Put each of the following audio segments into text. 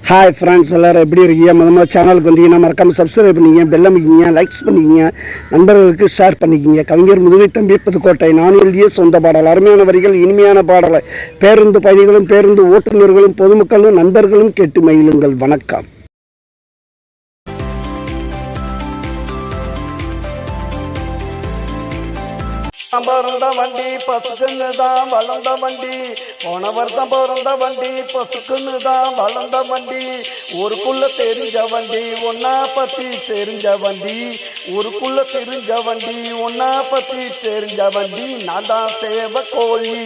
Hi friends, எல்லோரும் எப்படி இருக்கீங்க? முதல்ல சேனலுக்கு வந்தீங்கன்னா மறக்காமல் சப்ஸ்கிரைப் பண்ணிக்கிங்க, பெல் அமைக்கிங்க, லைக்ஸ் பண்ணிக்கிங்க, நண்பர்களுக்கு ஷேர் பண்ணிக்கிங்க. கவிஞர் முதுகை தம்பி புதுக்கோட்டை. நான் எழுதிய சொந்த பாடல். அருமையான வரிகள், இனிமையான பாடலை பேருந்து பயணிகளும் பேருந்து ஓட்டுநர்களும் பொதுமக்களும் நண்பர்களும் கேட்டு மகிழுங்கள். வணக்கம். பிறந்த வண்டி பசுக்குன்னு தான் வளர்ந்த வண்டி, போன வருஷம் பிறந்த வண்டி பசுக்குன்னு தான் வளர்ந்த வண்டி. ஊருக்குள்ள தெரிஞ்ச வண்டி, ஒன்னா பத்தி தெரிஞ்ச வண்டி, ஊருக்குள்ள தெரிஞ்ச வண்டி, ஒன்னா பத்தி தெரிஞ்ச வண்டி. நான் தான் சேவ கோழி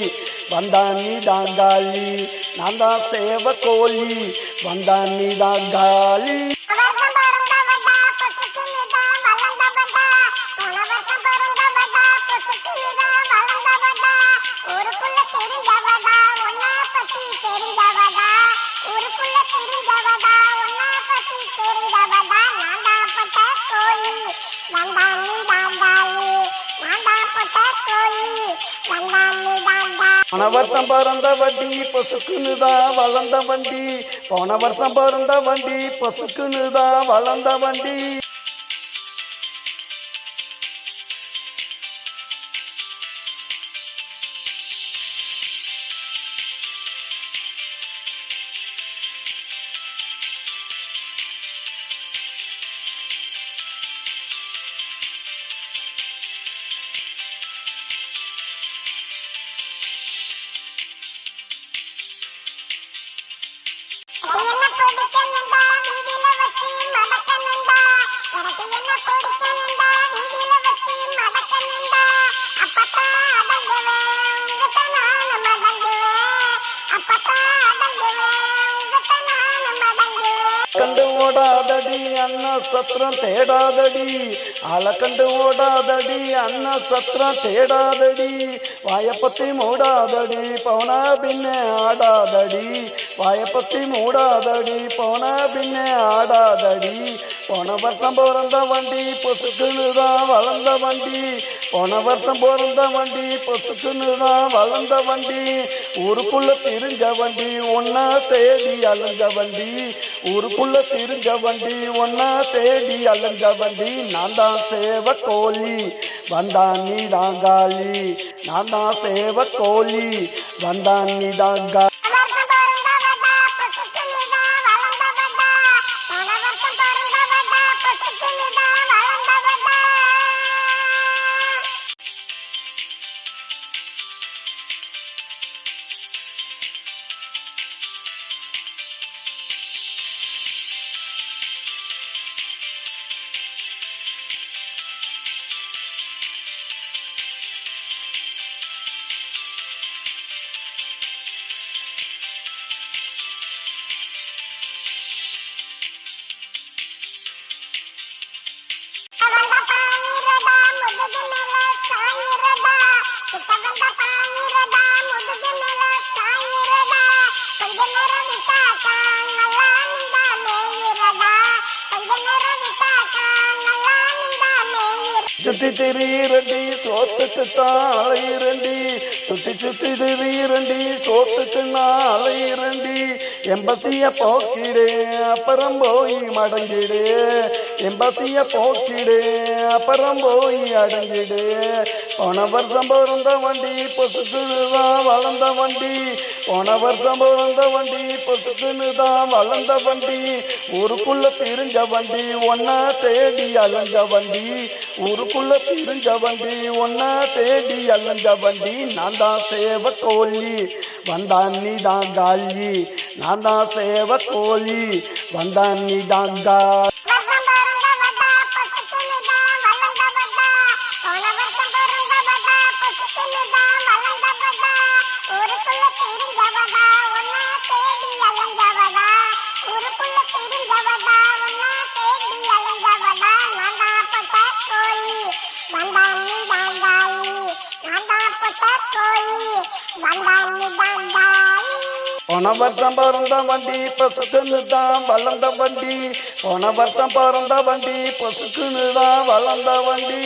வந்தான் நீ தாங்காளி, நான் தான் சேவ கோழி வந்தான் நீ தாங்காளி. போன வருஷம் பிறந்த வண்டி பசுக்குன்னு தான் வளர்ந்த வண்டி, போன வருஷம் பிறந்த வண்டி பசுக்குன்னு தான் வளர்ந்த வண்டி. கண்டு ஓடாதடி அண்ணா சத்திரம் தேடாதடி, ஆளை கண்டு ஓடாதடி அண்ணா சத்திரம் தேடாதடி. வாயப்பத்தி மூடாதடி பவுனா பின்னே ஆடாதடி, வாயப்பத்தி மூடாதடி பவுனா பின்னே ஆடாதடி. போன வருஷம் பிறந்த வண்டி பொசுக்குன்னு தான் வளர்ந்த வண்டி, போன வருஷம் பிறந்த வண்டி பொசுக்குன்னு தான் வளர்ந்த வண்டி. ஊருக்குள்ள திரிஞ்ச வண்டி, ஒன்னா தேடி அலைஞ்ச வண்டி, ஊருக்குள்ள திரிஞ்ச வண்டி, ஒன்னா தேடி அலைஞ்ச வண்டி. நான் தான் சேவ கோழி வந்தான் நீ தாங்காளி, நான் தான் சேவ கோழி வந்தான் நீ தாங்காளி. சுத்தி திரியரண்டி சோத்துக்கு தான் அலையிரண்டி, சுத்தி சுத்தி திரியரண்டி சோத்துக்கு நான் அலையிரண்டி. எம்பசிய போக்கிடு அப்புறம் போய் மடங்கிடு, எம்பசிய போக்கிடு அப்புறம் போய் அடங்கிடு. போன வருஷம் பிறந்த வண்டி பொசுக்குன்னு தான் வளர்ந்த வண்டி, போன வருஷம் பிறந்த வண்டி பொசுக்குன்னு தான் வளர்ந்த வண்டி. ஊருக்குள்ள திரிஞ்ச வண்டி, ஒன்னா தேடி அலைஞ்ச வண்டி, ஊருக்குள்ள திரிஞ்ச வண்டி, ஒன்னா தேடி அலைஞ்ச வண்டி. நான் தான் சேவ கோழி வந்தான் நீ தாங்காளி, நான் தான் சேவ கோழி வந்தான் நீ தாங்காளி. போன வருஷம் பிறந்த வண்டி பசுக்குன்னு தான் வளர்ந்த வண்டி, போன வருஷம் பிறந்த வண்டி பசுக்குன்னு தான் வளர்ந்த வண்டி.